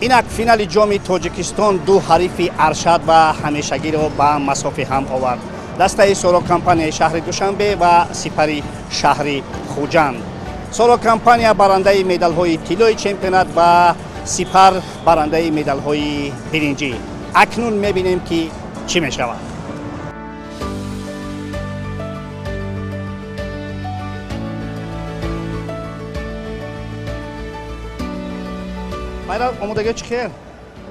инак финали ҷоми тоҷикистон ду ҳарифи аршад ва ҳамешагиро ба масофи ҳам овард. дастаи Сорокомпания шаҳри Душанбе ва Сипари шаҳри Хуҷанд. Сорокомпания барандаи медалҳои тиллои чемпионат ва Сипар барандаи медалҳои биринҷӣ. акнун мебинем ки чӣ мешавад. Байрам, омодаги чӣ хел?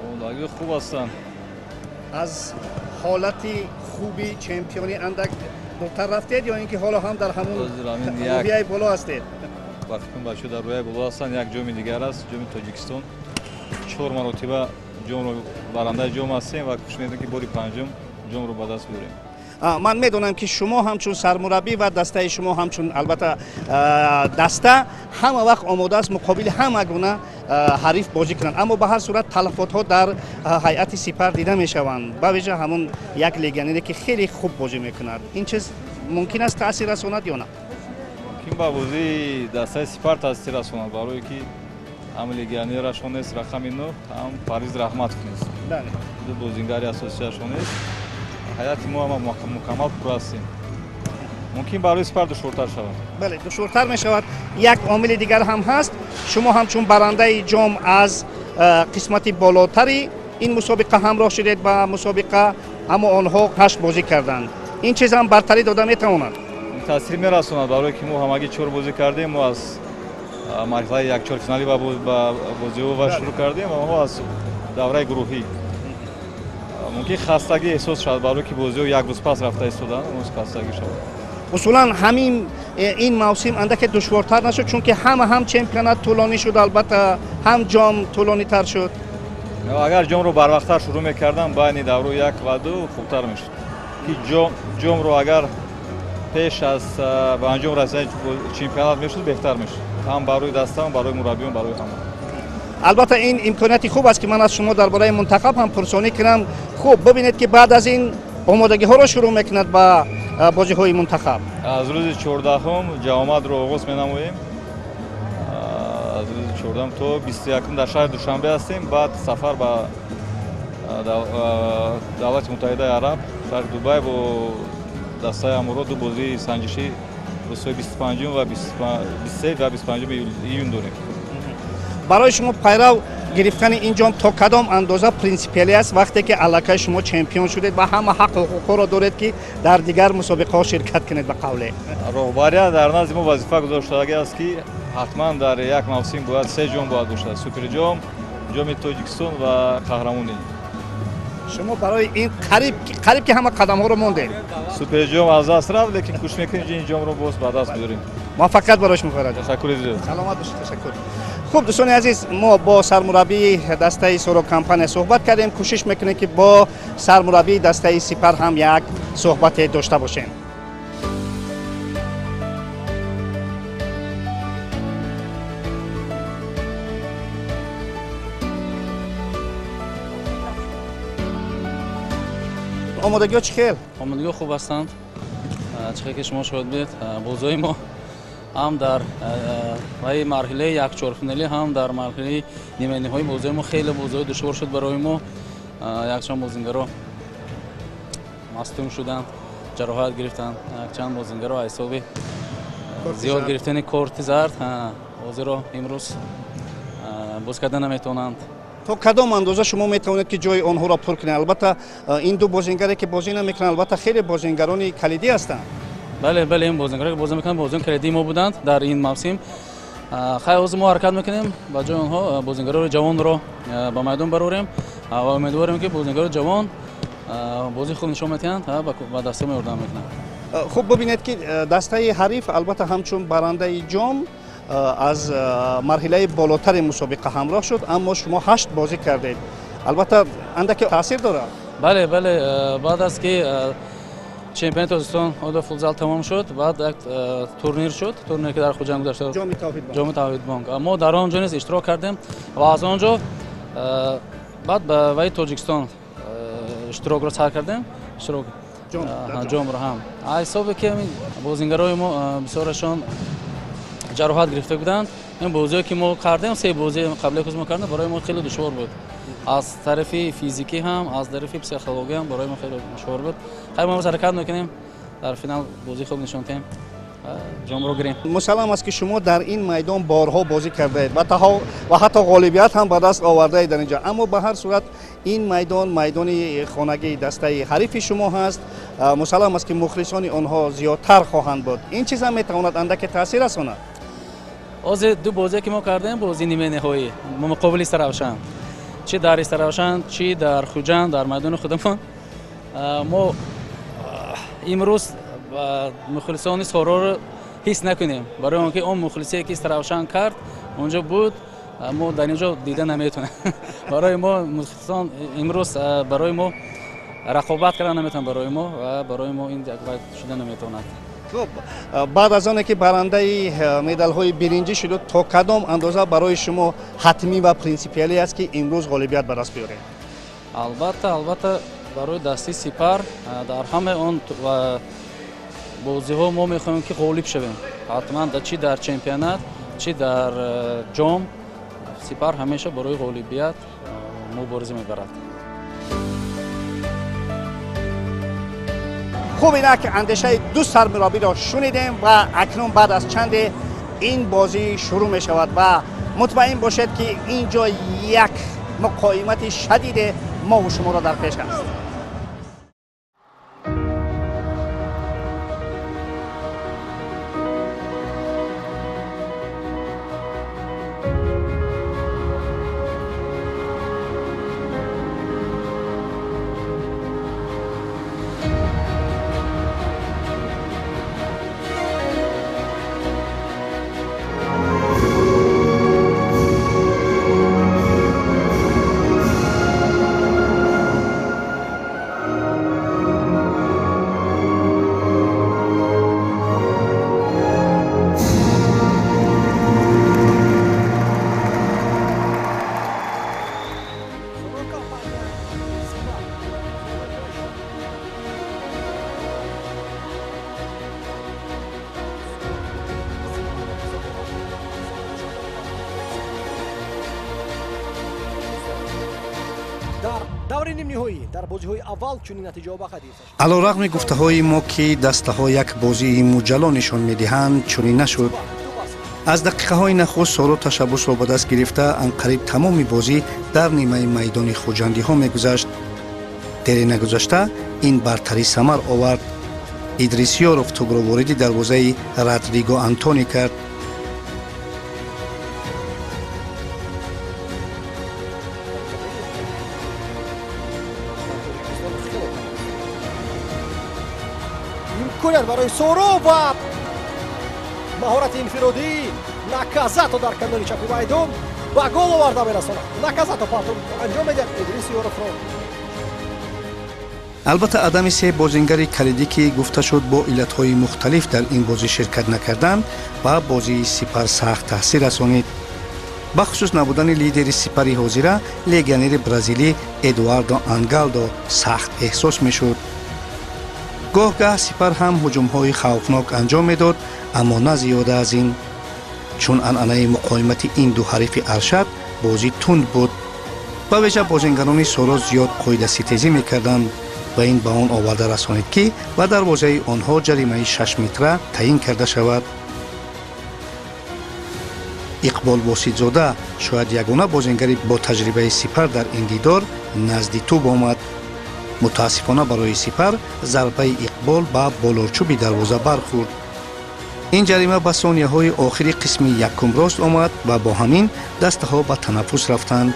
Омодаги хуб ҳастанд. аз ҳолати хуби чемпионӣ андак дуртар рафтед ё ин ки ҳоло ҳам дар ҳамун роҳияи боло ҳастед? Вақтон бачо дар роҳияи боло ҳастанд. Як ҷоми дигар аст, ҷоми Тоҷикистон. 4 маротиба ҷомро барандаи ҷом ҳастем ва кӯшиш мекунем ки бори панҷум ҷомро ба даст биёрем. ман медонам ки шумо ҳамчун сармураббӣ ва дастаи шумо ҳамчун албатта даста ҳама вақт омода аст муқобили ҳама гуна ҳариф бозӣ кунанд, аммо ба ҳар сурат талафотҳо дар ҳайати Сипар дида мешаванд, ба виҷа ҳамун як легионере ки хеле хуб бозӣ мекунад. ин чиз мумкин аст таъсир расонад ё на? Мумкин ба бозии дастаи Сипар таъсир расонад, барое ки ҳам легионерашон нест рақами 9, ҳам Фариз Раҳматов нест. ду бозингари асосияшон нест. ҳайати мо ҳама мукаммал пур ҳастем. мумкин барои Сипар душвортар шавад. бале, душвортар мешавад. як омили дигар ҳам ҳаст. шумо ҳамчун барандаи ҷом аз қисмати болотари ин мусобиқа ҳамроҳ шудед ба мусобиқа, аммо онҳо 8 бозӣ карданд. ин чиз ҳам бартарӣ дода метавонад? таъсир мерасонад, барое ки мо ҳамагӣ 4 бозӣ кардем. мо аз марҳилаи якчорфиналӣ ба бозиҳо ва шурӯъ кардем ва онҳо аз давраи гурӯҳӣ. мумкин хастагӣ эҳсос шавад, барое ки бозиҳо як рӯз пас рафта истоданд, оно хастагӣ шавад. усулан ҳамин ин мавсим андаке душвортар нашуд, чунки ҳама ҳам чемпионат тӯлонӣ шуд, албатта ҳам ҷом тӯлонитар шуд. агар ҷомро барвақттар шурӯъ мекардам, байни давраи 1 ва 2 хубтар мешуд. ки ҷомро агар пеш аз ба анҷом расидани чемпионат мешуд, беҳтар мешуд. ҳам барои дастам, барои мураббиён, барои ҳама. албатта ин имконияти хуб аст ки ман аз шумо дар бораи мунтахаб ҳам пурсонӣ кунам. хуб, бибинед ки баъд аз ин омодагиҳоро шурӯъ мекунад ба бозиҳои мунтахаб. аз рӯзи 14 ҷавоматро оғоз менамоем. аз рӯзи 14 то 21 дар шаҳри Душанбе ҳастем. баъд сафар ба Давлати Муттаҳидаи Араб, шаҳри Дубай бо дастаи ҳамроҳ ду бозии санҷишӣ рӯзҳои 25 ва 23 ва 25 июн дорем. барои шумо пайрав гирифтани ин ҷом то кадом андоза принсипиалӣ аст вақте ки аллакай шумо чемпион шудед ва ҳама ҳаққу ҳуқуқҳоро доред ки дар дигар мусобиқаҳо ширкат кунед ба қавле? роҳбарият дар назди мо вазифа гузоштагӣ аст ки ҳатман дар як мавсим бояд 3 ҷом бояд бошад: суперҷом, ҷоми Тоҷикистон ва қаҳрамонӣ. шумо барои ин қариб ки ҳама қадамҳоро мондед. суперҷом аз даст рафт, лекин кӯшиш мекунем ин ҷомро боз ба даст биёрем. муваффақият барои шумо хоҳад. ташаккури зиёд. саломат бошед. ташаккур. хуб, дӯстони азиз, мо бо сармураббии дастаи Сорокомпания суҳбат кардем. кӯшиш мекунем ки бо сармураббии дастаи Сипар ҳам як суҳбате дошта бошем. омодагиҳо чӣ хел? омодагиҳо хуб ҳастанд. чӣ хел ки шумо шоҳид будед, бозиҳои мо ҳам дар марҳилаи якчорфиналӣ, ҳам дар марҳилаи ниманиҳои бозиҳои мо хеле бозиҳои душвор шуд барои мо. якчанд бозингаро мастум шуданд, ҷароҳат гирифтанд. якчанд бозингаро аз ҳисоби зиёд гирифтани корти зард бозиро имрӯз боз карда наметавонанд. то кадом андоза шумо метавонед ки ҷои онҳоро пур кунед? албатта ин ду бозингаре ки бозӣ намекунанд, албатта хеле бозингарони калидӣ ҳастанд. бале, ин бозингаре ки бозӣ мекунанд, бозиёни калидии мо буданд дар ин мавсим. хай ҳозир мо ҳаракат мекунем ба ҷои онҳо, бозингарои ҷавонро ба майдон барорем ва умедворем ки бозингарои ҷавон бозии хуб нишон медиҳанд ва ба дастаи мо ёрдам мекунанд. хуб, бибинед ки дастаи ҳариф албатта ҳамчун барандаи ҷом аз марҳилаи болотари мусобиқа ҳамроҳ шуд, аммо шумо 8 бозӣ кардед. албатта андаке таъсир дорад? бале, баъд аз ки чемпионати Тоҷикистон ода футзал тамом шуд, баъд як турнир шуд, турнире ки дар Хуҷанд гузашта, ҷоми Тавҳидбонк. мо дар он ҷо низ иштирок кардем ва аз он ҷо баъд ба ваи Тоҷикистон иштирокро сар кардем. ҷомро ҳам аз ҳисобе ки бозингарои мо бисёрашон ҷароҳат гирифта буданд. این بازی که ما کردیم سه بازی قبلی که ما کردیم برای ما خیلی دشوار بود از طرف فیزیکی هم از طرف پسیکولوژی هم برای ما خیلی دشوار بود خیلی ما حرکت میکنیم در فینال بازی خوب نشون دادیم جام رو گرفتیم مسلم است که شما در این میدان بارها بازی کرده اید و حتی غالبیت هم به دست آورده اید در اینجا اما به هر صورت این میدان خانگی دسته حریف شما هست مسلم است که مخلصان آنها زیادتر خواهند بود این چیز هم میتواند اندک تاثیر رساند از دو بازی که ما کردیم بازی نیمه نهایی مقابل سراوشان چی در سراوشان چی در خوجند در میدان خودمون ما امروز مخلصان سورا رو حس نکنیم برای اونکه اون مخلصی که سراوشان کرد اونجا بود ما در اینجا دیده نمیتونه برای ما مخلصان امروز برای ما رقابت کردن نمیتونه برای ما و برای ما این جذب شده نمیتونه خب بعد از آنکه که برنده مدال های برنجی شد تا کدام اندازه برای شما حتمی و پرینسیپیالی است که امروز غالبیت به دست بیارید البته برای دسته سپر در همه اون بازی ها ما میخوایم که غالب شویم حتما چی در چمپیونات چی در جام سپر همیشه برای غالبیت مبارزه میبرد خوب اینه که اندیشه دو سرمربی را شنیدیم و اکنون بعد از چند این بازی شروع می شود و مطمئن باشد که اینجا یک مقاومت شدید ما و شما را در پیش است даври нимниҳоӣ дар бозиҳои аввал чунин натиҷаҳо ба қад ирса шуд. алорағми гуфтаҳои мо ки дастаҳо як бозии муҷалло нишон медиҳанд чунин нашуд аз дақиқаҳои нахуст соло ташаббусро ба даст гирифта анқариб тамоми бозӣ дар нимаи майдони хуҷандиҳо мегузашт дери нагузашта ин бартарӣ самар овард идрисёров тӯбро вориди дарвозаи родриго антони кард имконият барои сору ва маҳорати инфиродӣ наказато дар канори чапи майдон ба гол оварда мерасонад наказато партов анҷом медиҳад идрисёровро албатта адами се бозингари калидӣ ки гуфта шуд бо иллатҳои мухталиф дар ин бозӣ ширкат накарданд ба бозии сипар сахт таъсир расонид бахусус набудани лидери сипари ҳозира легионери бразилӣ эдуардо ангалдо сахт эҳсос мешуд гоҳ-гоҳ сипар ҳам ҳуҷумҳои хавфнок анҷом медод аммо на зиёда аз ин чун анъанаи муқоимати ин ду ҳарифи аршад бозӣ тунд буд ба вежа бозингарони соро зиёд қоидаситезӣ мекарданд ва ин ба он оварда расонид ки ба дарвозаи онҳо ҷаримаи 6 метра таъин карда шавад иқбол воситзода шояд ягона бозингари бо таҷрибаи сипар дар ин дидор назди тӯб омад мутаассифона барои сипар зарбаи иқбол ба болорчӯби дарвоза бархӯрд ин ҷарима ба сонияҳои охири қисми якум рост омад ва бо ҳамин дастаҳо ба танаффус рафтанд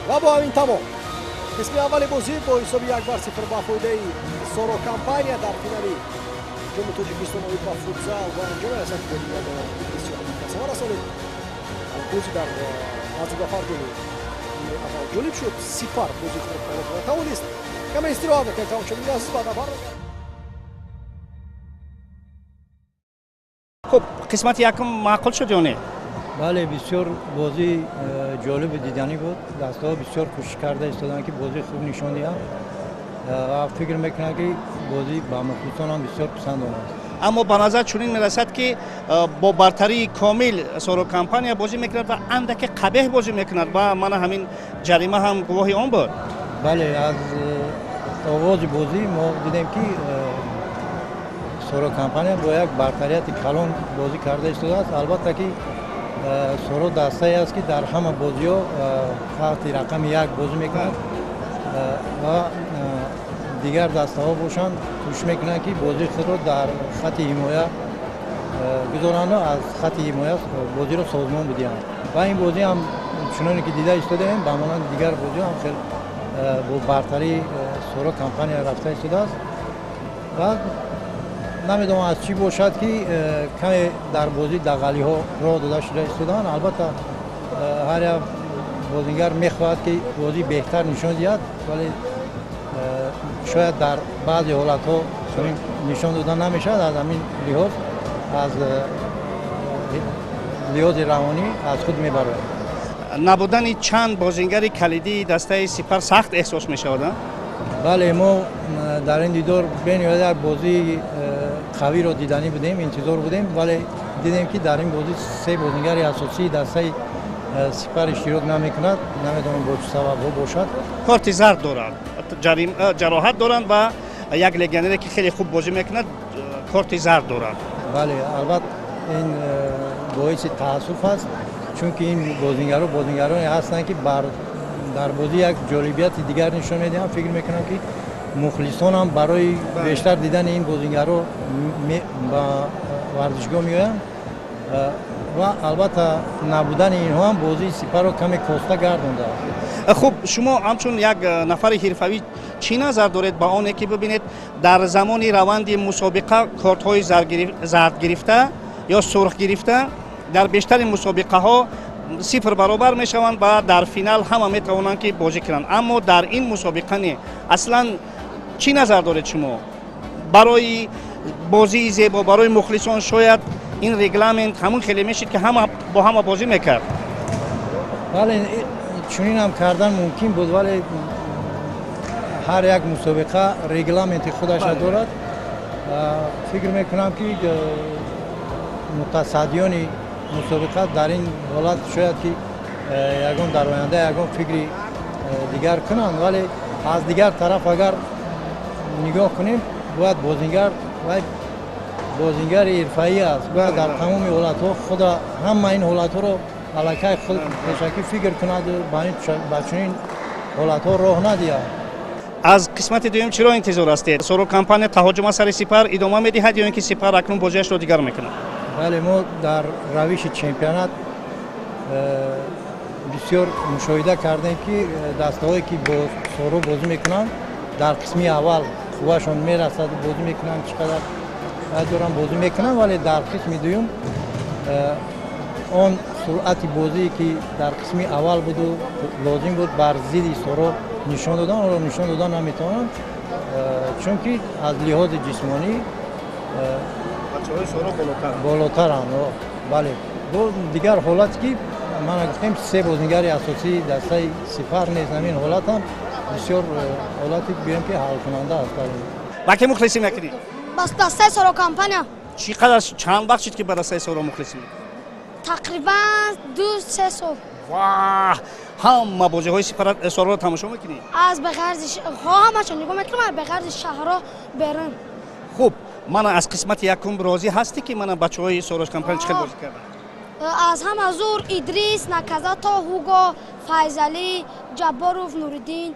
ва бо ҳамин тамом қисми аввали бозӣ бо ҳисоби 1-0 ба фоидаи соро компания дар финали ҷоми тоҷикистоноӣ ба футзал ва анҷом расад тасаввур расонид бозӣ дар назди гафар ҷолиб аввал ҷолиб шуд сипар бозӣ хуб тавонист каме истироҳат мекард тамошобини азиз ба дафар хуб қисмати якум маъқул шуд ё не бале бисёр бозӣ ҷолибу диданӣ буд дастаҳо бисёр кӯшиш карда истоданд ки бозӣ хуб нишон диҳанд ва фикр мекунам ки бозӣ ба мухлисонам бисёр писанд омад аммо ба назар чунин мерасад ки бо бартарии комил Сорок компания бозӣ мекунад ва андаке қабеҳ бозӣ мекунад ва мана ҳамин ҷарима ҳам гувоҳи он буд. бале аз оғози бозӣ мо дидем ки Сорок компания бо як бартарияти калон бозӣ карда истодааст. албатта ки Сорок дастае аст ки дар ҳама бозиҳо фақати рақами як бозӣ мекунад ва дигар дастаҳо бошанд кӯшиш мекунанд ки бозии худро дар хати ҳимоя гузоранд, аз хати ҳимоя бозиро созмон бидиҳанд. ва ин бозӣ ҳам чуноне ки дида истодаем ба монанди дигар бозиҳо ҳам хел бо бартарии Сорок компания рафта истодааст. ва намедонам аз чӣ бошад ки каме дар бозӣ дағалиҳо роҳ дода шуда истодаанд. албатта ҳар як бозингар мехоҳад ки бозӣ беҳтар нишон диҳад, вале шояд дар баъзе ҳолатҳо чунин нишон дода намешавад. аз ҳамин лиҳоз аз лиҳози равонӣ аз худ мебарояд. набудани чанд бозингари калидии дастаи Сипар сахт эҳсос мешавад? бале мо дар ин дидор бениҳоят як бозии қавиро диданӣ будем, интизор будем, вале дидем ки дар ин бозӣ се бозингари асосии дастаи Сипар иштирок намекунад. намедонам бо чӣ сабабҳо бошад. корти зард доранд, ҷароҳат доранд ва як легионере ки хеле хуб бозӣ мекунад корти зард доранд. бале албатта ин боиси таассуф аст, чунки ин бозингароне ҳастанд ки дар бозӣ як ҷолибияти дигар нишон медиҳанд. фикр мекунам ки мухлисон ҳам барои бештар дидани ин бозингаро ба варзишгоҳ меоянд ва албатта набудани инҳо ҳам бозии Сипарро каме коста гардондааст. хуб, шумо ҳамчун як нафари ҳирфавӣ чӣ назар доред ба оне ки бибинед дар замони раванди мусобиқа кортҳои зард гирифта ё сурх гирифта дар бештари мусобиқаҳо 0 баробар мешаванд ва дар финал ҳама метавонанд ки бозӣ кунанд. аммо дар ин мусобиқа не. аслан чӣ назар доред шумо барои бозии зебо, барои мухлисон? шояд ин регламент ҳамун хеле мешид ки ҳама бо ҳама бозӣ мекард. бале чунин ҳам кардан мумкин буд, вале ҳар як мусобиқа регламенти худаша дорад. фикр мекунам ки мутасаддиёни мусобиқа дар ин ҳолат шояд ки ягон дар оянда ягон фикри дигар кунанд, вале аз дигар тараф агар нигоҳ кунем, бояд бозингари ҳирфаӣ аст, бояд дар тамоми ҳолатҳо худа ҳама ин ҳолатҳоро аллакай худ пешакӣ фикр кунад, ба чунин ҳолатҳо роҳ надиҳад. аз қисмати дуюм чиро интизор ҳастед? Сорок компания таҳоҷума сари Сипар идома медиҳад ё ин ки Сипар акнун бозиашро дигар мекунад? бале мо дар равиши чемпионат бисёр мушоҳида кардем ки дастаҳое ки бо Сорок бозӣ мекунанд дар қисми аввал қуввашон мерасад, бозӣ мекунанд, чӣ қадар доранд бозӣ мекунанд, вале дар қисми дуюм он суръати бозие ки дар қисми аввал буду лозим буд бар зидди Сорок нишон додан, онро нишон дода наметавонанд, чунки аз лиҳози ҷисмонӣ болотаранд. бале бо дигар ҳолат ки ман гуфтем се бозингари асосии дастаи Сипар нест, ҳамин ҳолат ҳам бисёр ҳолати гӯем ки ҳалкунанда аст. ба ки мухлисӣ мекунӣ? ба дастаи Сорок компания. чӣ қадар чанд вақт шуд ки ба дастаи Сорок мухлисӣ мекунӣ? тақрибан 2-3 сол. ваҳ, ҳама бозиҳои Сорокро тамошо мекунӣ? аз беғарзи ҳамаашо нигоҳ мекунам, беғарзи шаҳрҳо берун. хуб, мана аз қисмати якум розӣ ҳастӣ ки мана бачаҳои Сорок компания чӣ хел бозӣ карданд? аз ҳама зур Идрис, Наказато, Ҳуго, Файзалӣ, Ҷабборов, Нуриддин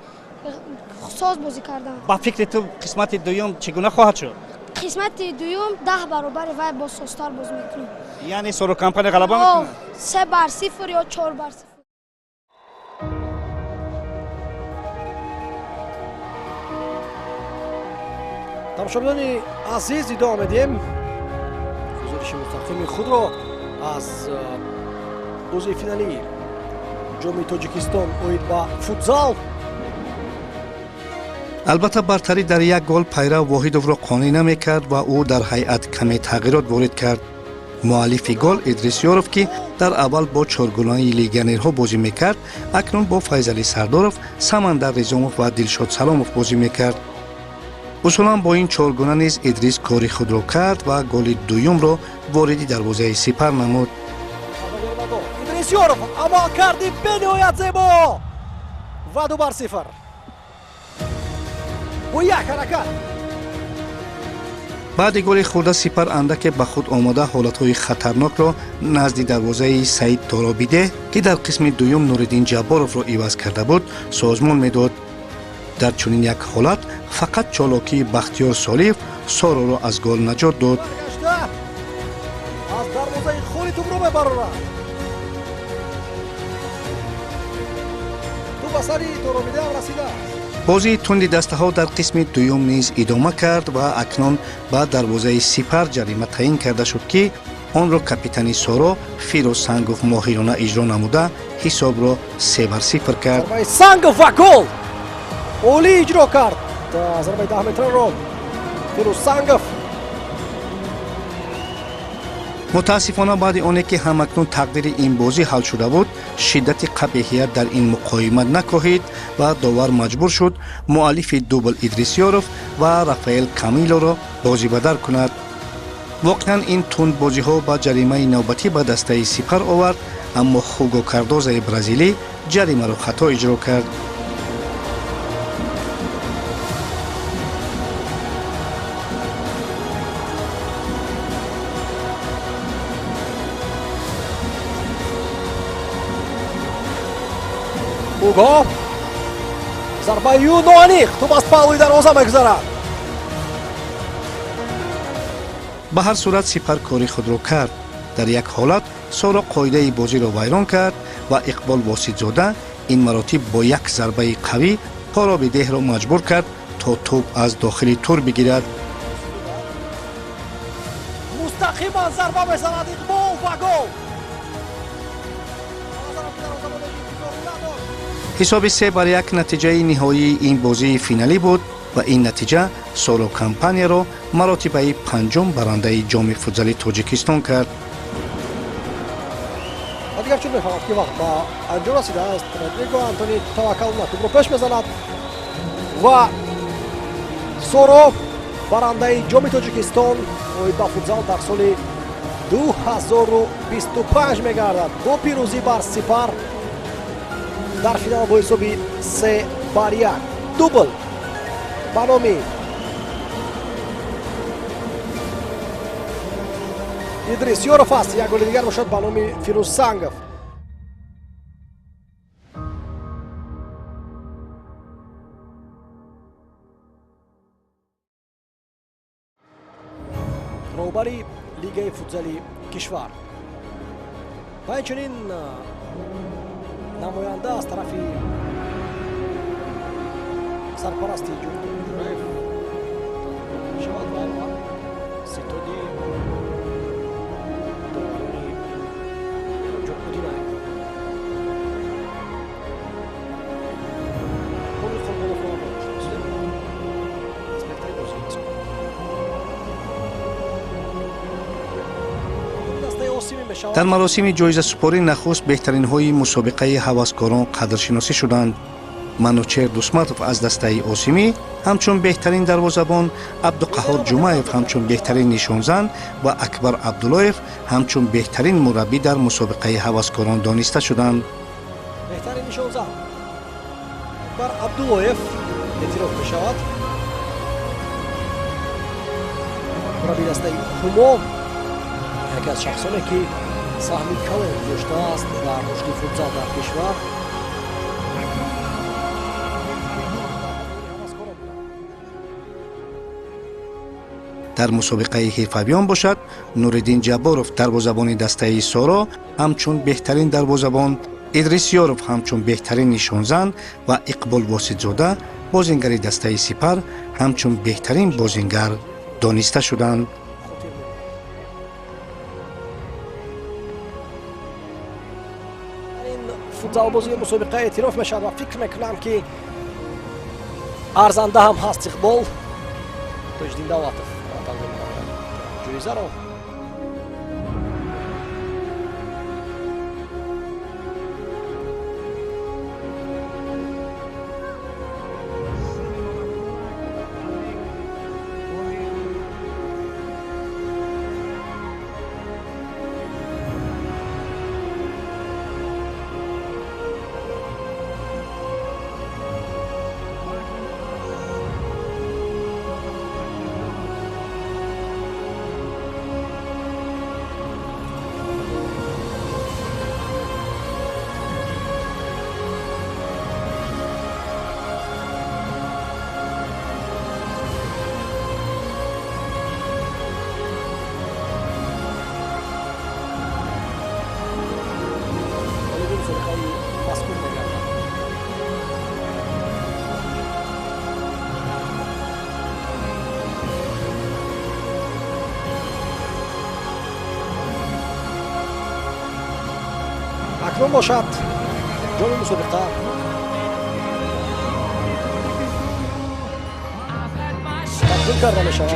соз бозӣ карданд. ба фикри ту қисмати дуюм чӣ гуна хоҳад шуд? қисмати дуюм 10 баробари вай бо созтар бозӣ мекунем. яъне Сорок компания ғалаба мекунад? 3-0 ё 4-0. тамошобинони азиз, идома медиҳем гузориши мустақими худро аз бозии финалии ҷоми Тоҷикистон оид ба футзал. албатта бартарӣ дар як гол Пайрав Воҳидовро қонеъ намекард ва ӯ дар ҳайат каме тағйирот ворид кард. муаллифи гол Идрис Ёров ки дар аввал бо чоргулони легионерҳо бозӣ мекард, акнун бо Файзалӣ Сардоров, Самандар Низомов ва Дилшод Саломов бозӣ мекард. усулан бо ин чоргона низ Идрис кори худро кард ва голи дуюмро вориди дарвозаи Сипар намуд. Идрисёров амал карди бениҳоят зебо ва 2-0 бо як ҳаракат. баъди голи хурда Сипар андаке ба худ омада ҳолатҳои хатарнокро назди дарвозаи Саид Торобидеҳ, ки дар қисми дуюм Нуриддин Ҷабборовро иваз карда буд, созмон медод. дар чунин як ҳолат фақат чолокии Бахтиёр Солиев Сороро аз гол наҷот дод. аз дарвозаи холи тубро мебарорад. ту ба сари Торобидеҳ расидааст. бозии тунди дастаҳо дар қисми дуюм низ идома кард ва акнун ба дарвозаи Сипар ҷарима таъин карда шуд, ки онро капитани Соро Фироз Сангов моҳирона иҷро намуда ҳисобро 3-0 кард. Сангов ва гол олӣ иҷро кард. зарбаи 10 метраро Фироз Сангов. мутаассифона баъди оне ки ҳамакнун тақдири ин бозӣ ҳал шуда буд, шиддати қабеҳият дар ин муқоимат накоҳид ва довар маҷбур шуд муаллифи дубл Идрисёров ва Рафаэл Камилоро бозибадар кунад. воқеан ин тундбозиҳо ба ҷаримаи навбатӣ ба дастаи Сипар овард, аммо Хуго Кардозаи бразилӣ ҷаримаро хато иҷро кард. Хуго зарбаи ӯ ноаниқ туб аз паҳлӯи дарвоза мегузарад. ба ҳар сурат Сипар кори худро кард. дар як ҳолат Соро қоидаи бозиро вайрон кард ва Иқбол Воситзода ин маротиб бо як зарбаи қавӣ Торобидеҳро маҷбур кард то тӯб аз дохили тур бигирад. мустақиман зарба мезанад Иқбол ва гол. ҳисоби 3-1 натиҷаи ниҳоии ин бозии финалӣ буд ва ин натиҷа Соро компанияро маротибаи панҷум барандаи ҷоми футзали Тоҷикистон кард. дигар чун мефаҳмад ки вақт ба анҷом расидааст. Родриго Антони таваккал на тӯбро пеш мезанад ва Соро барандаи ҷоми Тоҷикистон оид ба футзал дар соли 2025 мегардад. бо пирӯзӣ бар Сипар дар финал бо ҳисоби 3-1. дубл ба номи Идрисёров аст. як голи дигар бошад ба номи Фироз Сангов. роҳбари лигаи футзали кишвар ва инчунин намоянда аз тарафи сарпарасти ҷумҳури ҷураев шавад ва ситоди доварони ҷумҳудинаев дар маросими ҷоизасупорӣ нахуст беҳтаринҳои мусобиқаи ҳаваскорон қадршиносӣ шуданд. Манучер Дусматов аз дастаи Осимӣ ҳамчун беҳтарин дарвозабон, Абдуқаҳҳор Ҷумаев ҳамчун беҳтарин нишонзан ва Акбар Абдуллоев ҳамчун беҳтарин мураббӣ дар мусобиқаи ҳаваскорон дониста шуданд. беҳтарин нишонзан Акбар Абдуллоев эътироф мешавад. мураббии дастаи Ҳумо яке аз шахсоне ки саҳми калон доштааст дар рушди футзал дар кишвар. дар мусобиқаи ҳирфавиён бошад, Нуриддин Ҷабборов дарвозабони дастаи Соро ҳамчун беҳтарин дарвозабон, Идрисёров ҳамчун беҳтарин нишонзан ва Иқбол Воситзода бозингари дастаи Сипар ҳамчун беҳтарин бозингар дониста шуданд. футзалбозии мусобиқа эътироф мешавад ва фикр мекунам ки арзанда ҳам ҳаст Иқбол. Тоҷиддин Давлатов ҷоизаро اکنون باشد جام مسابقه تبدیل کرده می شود به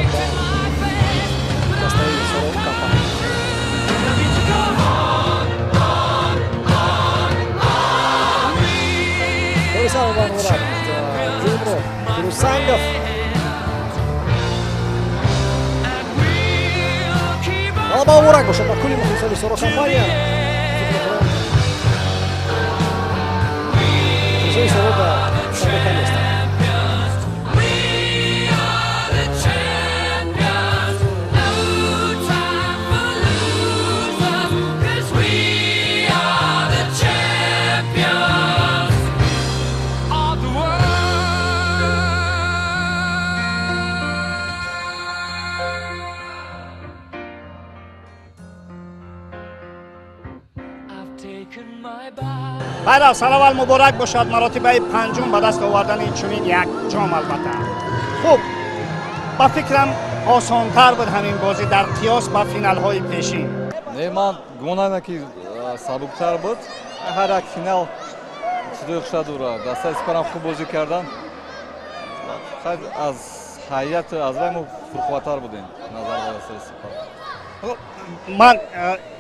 دسته سورو کمپانی. Borisov Murad, Timur Rusangov. Alba Murad бошад ба кули мухлисони Соро компания. Чизои Соро да шабака нест. байрав саравал муборак бошад маротибаи панҷум ба даст овардани чунин як ҷом албатта. хуб, ба фикрам осонтар буд ҳамин бозӣ дар қиёс ба финалҳои пешин. Не, ман гумон мекунам ки сабуктар буд. ҳар як финал чизои хушад дора. Дастаи Сипарам хуб бозӣ кардан. Хай аз ҳайят аз рай мо фурқувваттар будем назар ба дастаи Сипар. ман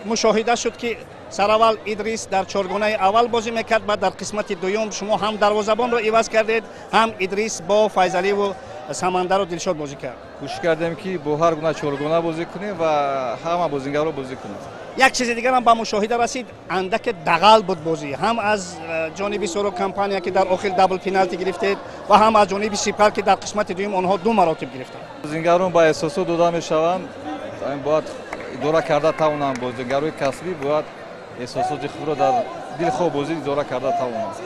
мушоҳида шуд ки Саравал Идрис дар чоргонаи аввал бозӣ мекард, баъд дар қисмати дуюм шумо ҳам дарвозабонро иваз кардед, ҳам Идрис бо Файзаливу Самандару Дилшод бозӣ кард. кӯшиш кардем ки бо ҳар гуна чоргона бозӣ кунем ва ҳама бозингарро бозӣ кунем. як чизи дигарам ба мушоҳида расид, андаке дағал буд бозӣ, ҳам аз ҷониби Соро компания ки дар охир дабл пеналти гирифтед ва ҳам аз ҷониби Сипар ки дар қисмати дуюм онҳо ду маротиб гирифтанд. бозингарон ба эҳсосот дода мешаванд, бояд идора карда тавонанд. бозингарои касбӣ бояд эҳсосоти худро дар дили хоб бозӣ идора карда тавонанд.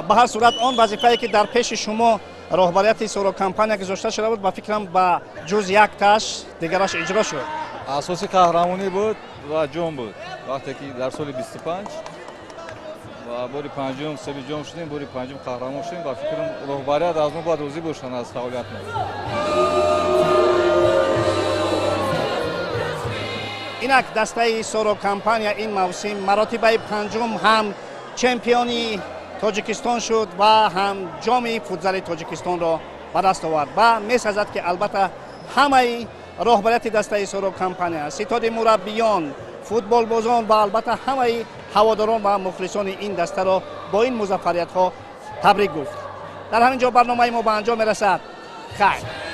ба ҳар сурат он вазифае ки дар пеши шумо роҳбарияти Соро компания гузошта шуда буд, ба фикрам ба ҷуз як таш дигараш иҷро шуд. асоси қаҳрамонӣ буд ва ҷом буд. вақте ки дар соли 25 ва бори панҷум себи ҷом шудем, бори панҷум қаҳрамон шудем, ба фикрам роҳбарият аз мо бояд розӣ бошанд аз фаъолият мо. инак дастаи Соро компания ин мавсим маротибаи панҷум ҳам чемпиони Тоҷикистон шуд ва ҳам ҷоми футзали Тоҷикистонро ба даст овард. ва месазад ки албатта ҳамаи роҳбарияти дастаи Соро компания, ситоди мураббиён, футболбозон ва албатта ҳамаи ҳаводорон ва мухлисони ин дастаро бо ин музаффариятҳо табрик гуфт. дар ҳамин ҷо барномаи мо ба анҷом мерасад. хайр.